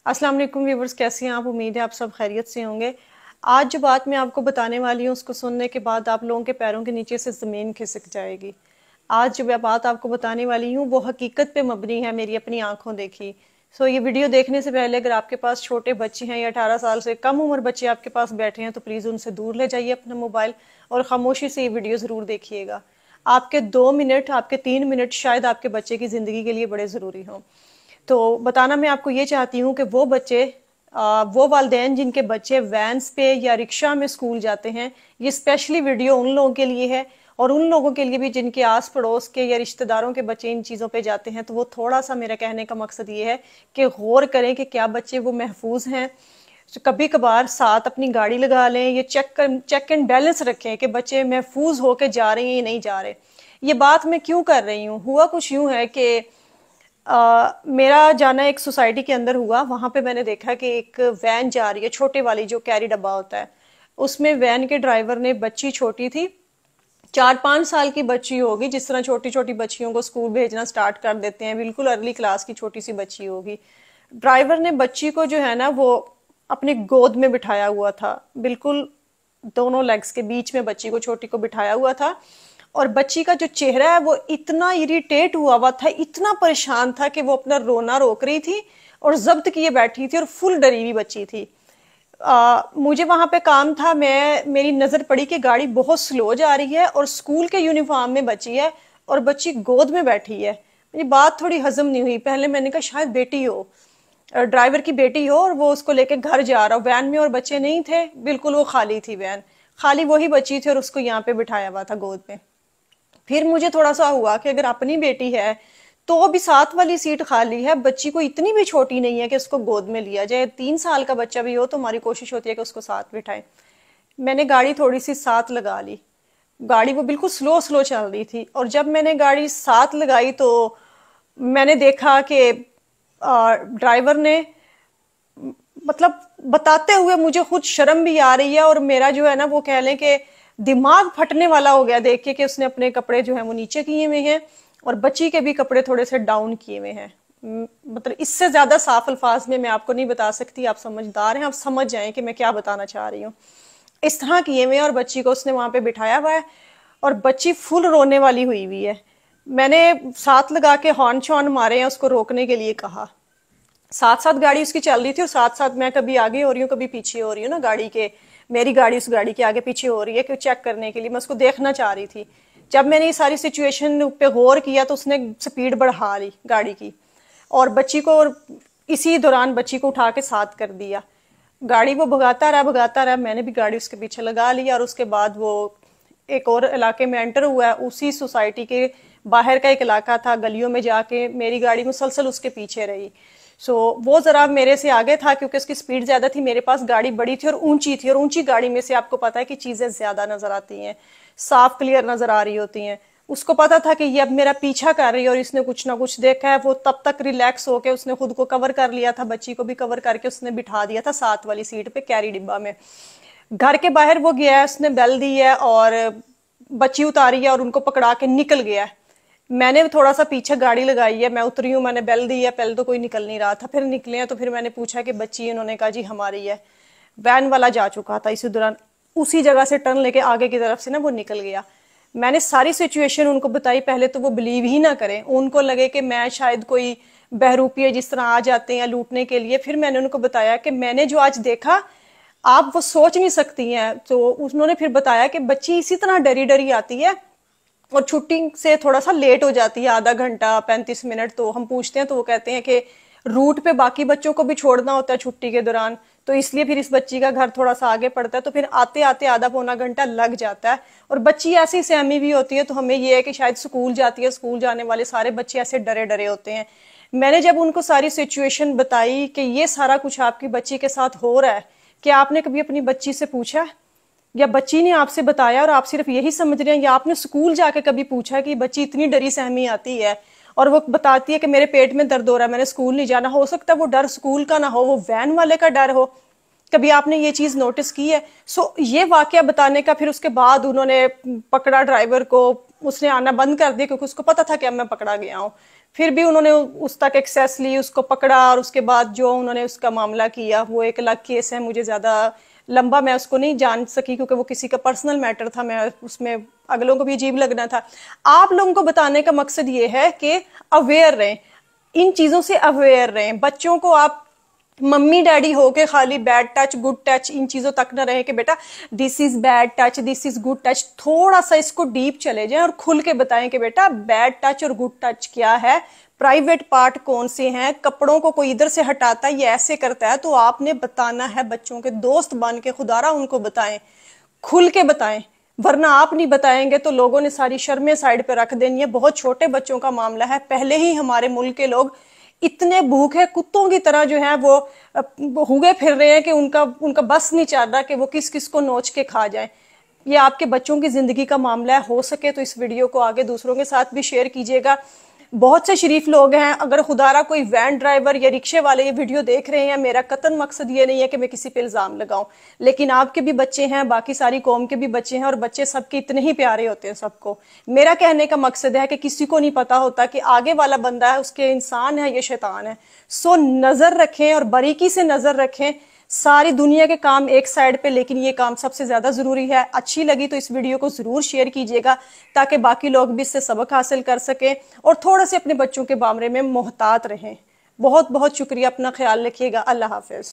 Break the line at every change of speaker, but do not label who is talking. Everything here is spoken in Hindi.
अस्सलाम वालेकुम व्यूवर्स, कैसे हैं आप? उम्मीद है आप सब खैरियत से होंगे। आज जो बात मैं आपको बताने वाली हूँ उसको सुनने के बाद आप लोगों के पैरों के नीचे से ज़मीन खिसक जाएगी। आज जो मैं बात आपको बताने वाली हूँ वो हकीकत पे मबनी है, मेरी अपनी आंखों देखी। ये वीडियो देखने से पहले अगर आपके पास छोटे बच्चे हैं या 18 साल से कम उम्र बच्चे आपके पास बैठे हैं तो प्लीज़ उनसे दूर ले जाइए अपना मोबाइल और खामोशी से ये वीडियो ज़रूर देखिएगा। आपके 2 मिनट, आपके 3 मिनट शायद आपके बच्चे की ज़िंदगी के लिए बड़े ज़रूरी हों। तो बताना मैं आपको ये चाहती हूँ कि वो बच्चे, वो वालिदैन जिनके बच्चे वैन्स पे या रिक्शा में स्कूल जाते हैं, ये स्पेशली वीडियो उन लोगों के लिए है और उन लोगों के लिए भी जिनके आस पड़ोस के या रिश्तेदारों के बच्चे इन चीज़ों पे जाते हैं। तो वो थोड़ा सा मेरा कहने का मकसद ये है कि गौर करें कि क्या बच्चे वो महफूज हैं। तो कभी कभार साथ अपनी गाड़ी लगा लें, ये चेक एंड बैलेंस रखें कि बच्चे महफूज होके जा रहे हैं या नहीं जा रहे। ये बात मैं क्यों कर रही हूँ? हुआ कुछ यूं है कि मेरा जाना एक सोसाइटी के अंदर हुआ। वहां पे मैंने देखा कि एक वैन जा रही है, छोटे वाली जो कैरी डब्बा होता है, उसमें वैन के ड्राइवर ने, बच्ची छोटी थी, 4-5 साल की बच्ची होगी, जिस तरह छोटी छोटी बच्चियों को स्कूल भेजना स्टार्ट कर देते हैं, बिल्कुल अर्ली क्लास की छोटी सी बच्ची होगी। ड्राइवर ने बच्ची को जो है ना वो अपनी गोद में बिठाया हुआ था, बिल्कुल दोनों लेग्स के बीच में बच्ची को, छोटी को बिठाया हुआ था। और बच्ची का जो चेहरा है वो इतना इरिटेट हुआ हुआ था, इतना परेशान था कि वो अपना रोना रोक रही थी और जब्त किए बैठी थी और फुल डरी हुई बच्ची थी। मुझे वहां पे काम था, मेरी नजर पड़ी कि गाड़ी बहुत स्लो जा रही है और स्कूल के यूनिफॉर्म में बच्ची है और बच्ची गोद में बैठी है। मुझे बात थोड़ी हजम नहीं हुई। पहले मैंने कहा शायद बेटी हो, ड्राइवर की बेटी हो और वो उसको लेके घर जा रहा हो। वैन में और बच्चे नहीं थे, बिल्कुल वो खाली थी वैन, खाली वही बच्ची थी और उसको यहाँ पे बिठाया हुआ था गोद में। फिर मुझे थोड़ा सा हुआ कि अगर अपनी बेटी है तो भी साथ वाली सीट खाली है, बच्ची को इतनी भी छोटी नहीं है कि उसको गोद में लिया जाए। 3 साल का बच्चा भी हो तो हमारी कोशिश होती है कि उसको साथ बिठाएं। मैंने गाड़ी थोड़ी सी साथ लगा ली। गाड़ी वो बिल्कुल स्लो स्लो चल रही थी और जब मैंने गाड़ी साथ लगाई तो मैंने देखा कि ड्राइवर ने, मतलब बताते हुए मुझे खुद शर्म भी आ रही है और मेरा जो है ना वो कह लें कि दिमाग फटने वाला हो गया देख के कि उसने अपने कपड़े जो है वो नीचे किए हुए हैं और बच्ची के भी कपड़े थोड़े से डाउन किए हुए हैं। मतलब इससे ज्यादा साफ अल्फाज में मैं आपको नहीं बता सकती। आप समझदार हैं, आप समझ जाएं कि मैं क्या बताना चाह रही हूँ। इस तरह किए हुए और बच्ची को उसने वहां पे बिठाया हुआ है और बच्ची फुल रोने वाली हुई हुई है। मैंने साथ लगा के हॉर्न शॉर्न मारे हैं, उसको रोकने के लिए कहा। साथ साथ गाड़ी उसकी चल रही थी और साथ साथ मैं कभी आगे हो रही हूँ कभी पीछे हो रही हूँ ना गाड़ी के। मेरी गाड़ी उस गाड़ी के आगे पीछे हो रही है कि चेक करने के लिए मैं उसको देखना चाह रही थी। जब मैंने ये सारी सिचुएशन पे गौर किया तो उसने स्पीड बढ़ा ली गाड़ी की और बच्ची को, इसी दौरान बच्ची को उठा के साथ कर दिया। गाड़ी वो भगाता रहा भगाता रहा, मैंने भी गाड़ी उसके पीछे लगा ली और उसके बाद वो एक और इलाके में एंटर हुआ है। उसी सोसाइटी के बाहर का एक इलाका था, गलियों में जाके मेरी गाड़ी मुसलसल उसके पीछे रही। वो जरा मेरे से आगे था क्योंकि उसकी स्पीड ज्यादा थी, मेरे पास गाड़ी बड़ी थी और ऊंची थी और ऊंची गाड़ी में से आपको पता है कि चीजें ज्यादा नजर आती हैं, साफ क्लियर नजर आ रही होती हैं। उसको पता था कि ये अब मेरा पीछा कर रही है और इसने कुछ ना कुछ देखा है। वो तब तक रिलैक्स होके उसने खुद को कवर कर लिया था, बच्ची को भी कवर करके उसने बिठा दिया था साथ वाली सीट पे कैरी डिब्बा में। घर के बाहर वो गया है, उसने बेल दी है और बच्ची उतारी है और उनको पकड़ा के निकल गया है। मैंने थोड़ा सा पीछे गाड़ी लगाई है, मैं उतरी हूँ, मैंने बेल दी है, पहले तो कोई निकल नहीं रहा था, फिर निकले हैं तो फिर मैंने पूछा कि बच्ची, उन्होंने कहा जी हमारी है। वैन वाला जा चुका था इसी दौरान, उसी जगह से टर्न लेके आगे की तरफ से ना वो निकल गया। मैंने सारी सिचुएशन उनको बताई। पहले तो वो बिलीव ही ना करें, उनको लगे कि मैं शायद कोई बहरूपी है जिस तरह आ जाते हैं लूटने के लिए। फिर मैंने उनको बताया कि मैंने जो आज देखा आप वो सोच नहीं सकती हैं। तो उन्होंने फिर बताया कि बच्ची इसी तरह डरी डरी आती है और छुट्टी से थोड़ा सा लेट हो जाती है, आधा घंटा 35 मिनट। तो हम पूछते हैं तो वो कहते हैं कि रूट पे बाकी बच्चों को भी छोड़ना होता है छुट्टी के दौरान, तो इसलिए फिर इस बच्ची का घर थोड़ा सा आगे पड़ता है, तो फिर आते आते आधा पौना घंटा लग जाता है। और बच्ची ऐसी सहमी भी होती है, तो हमें ये है कि शायद स्कूल जाती है, स्कूल जाने वाले सारे बच्चे ऐसे डरे डरे होते हैं। मैंने जब उनको सारी सिचुएशन बताई कि ये सारा कुछ आपकी बच्ची के साथ हो रहा है, क्या आपने कभी अपनी बच्ची से पूछा या बच्ची ने आपसे बताया और आप सिर्फ यही समझ रहे हैं, या आपने स्कूल जाके कभी पूछा कि बच्ची इतनी डरी सहमी आती है और वो बताती है कि मेरे पेट में दर्द हो रहा है, मैंने स्कूल नहीं जाना। हो सकता है वो डर स्कूल का ना हो, वो वैन वाले का डर हो। कभी आपने ये चीज नोटिस की है? ये वाकया बताने का फिर उसके बाद उन्होंने पकड़ा ड्राइवर को, उसने आना बंद कर दिया क्योंकि उसको पता था कि अब मैं पकड़ा गया हूँ। फिर भी उन्होंने उस तक एक्सेस ली, उसको पकड़ा, और उसके बाद जो उन्होंने उसका मामला किया वो एक अलग केस है। मुझे ज़्यादा लंबा मैं उसको नहीं जान सकी क्योंकि वो किसी का पर्सनल मैटर था, मैं उसमें अगलों को भी अजीब लगना था। आप लोगों को बताने का मकसद ये है कि अवेयर रहें, इन चीज़ों से अवेयर रहें। बच्चों को आप मम्मी डैडी होके खाली bad touch good touch in चीजों तक न रहे कि बेटा this is bad touch this is good touch. थोड़ा सा इसको डीप चले जाएं और खुल के बताएं कि बेटा बैड टच और गुड टच क्या है, प्राइवेट पार्ट कौन से हैं, कपड़ों को कोई इधर से हटाता है, ये ऐसे करता है, तो आपने बताना है। बच्चों के दोस्त बन के खुदारा उनको बताएं, खुल के बताएं, वरना आप नहीं बताएंगे तो लोगों ने सारी शर्में साइड पे रख देनी है। बहुत छोटे बच्चों का मामला है, पहले ही हमारे मुल्क के लोग इतने भूखे कुत्तों की तरह जो है वो हुए फिर रहे हैं कि उनका उनका बस नहीं चल रहा कि वो किस किस को नोच के खा जाए। ये आपके बच्चों की जिंदगी का मामला है। हो सके तो इस वीडियो को आगे दूसरों के साथ भी शेयर कीजिएगा। बहुत से शरीफ लोग हैं, अगर खुदारा कोई वैन ड्राइवर या रिक्शे वाले ये वीडियो देख रहे हैं, मेरा कतन मकसद ये नहीं है कि मैं किसी पे इल्जाम लगाऊं, लेकिन आपके भी बच्चे हैं, बाकी सारी कौम के भी बच्चे हैं, और बच्चे सबके इतने ही प्यारे होते हैं सबको। मेरा कहने का मकसद है कि किसी को नहीं पता होता कि आगे वाला बंदा है उसके इंसान है या शैतान है। सो नजर रखें और बारीकी से नजर रखें। सारी दुनिया के काम एक साइड पे, लेकिन ये काम सबसे ज्यादा जरूरी है। अच्छी लगी तो इस वीडियो को जरूर शेयर कीजिएगा ताकि बाकी लोग भी इससे सबक हासिल कर सकें और थोड़ा से अपने बच्चों के बारे में मोहतात रहें। बहुत बहुत शुक्रिया, अपना ख्याल रखिएगा। अल्लाह हाफिज।